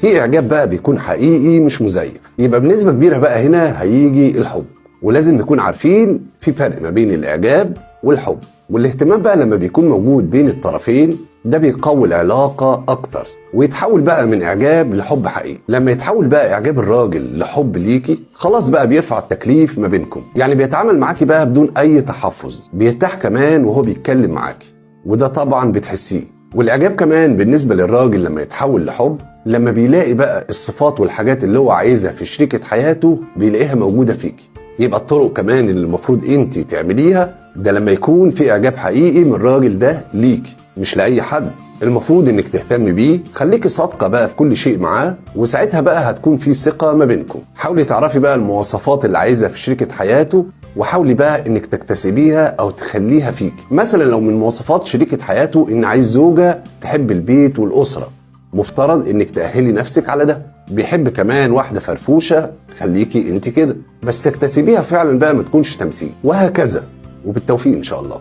في اعجاب بقى بيكون حقيقي مش مزيف. يبقى بنسبة كبيرة بقى هنا هيجي الحب. ولازم نكون عارفين في فرق ما بين الاعجاب والحب. والاهتمام بقى لما بيكون موجود بين الطرفين ده بيقوي العلاقة اكتر ويتحول بقى من اعجاب لحب حقيقي. لما يتحول بقى اعجاب الراجل لحب ليكي خلاص بقى بيرفع التكليف ما بينكم، يعني بيتعامل معاكي بقى بدون اي تحفظ، بيرتاح كمان وهو بيتكلم معاكي وده طبعا بتحسيه. والاعجاب كمان بالنسبة للراجل لما يتحول لحب لما بيلاقي بقى الصفات والحاجات اللي هو عايزها في شريكة حياته بيلاقيها موجودة فيكي. يبقى الطرق كمان اللي المفروض انت تعمليها ده لما يكون في اعجاب حقيقي من الراجل ده ليكي مش لأي حد، المفروض انك تهتمي بيه، خليكي صادقة بقى في كل شيء معاه وساعتها بقى هتكون في ثقة ما بينكم. حاولي تعرفي بقى المواصفات اللي عايزها في شريكة حياته وحاولي بقى انك تكتسبيها او تخليها فيك. مثلا لو من مواصفات شريكة حياته ان عايز زوجة تحب البيت والأسرة، مفترض انك تأهلي نفسك على ده. بيحب كمان واحدة فرفوشة، خليكي انت كده بس تكتسبيها فعلا بقى ما تكونش تمثيل، وهكذا. وبالتوفيق ان شاء الله.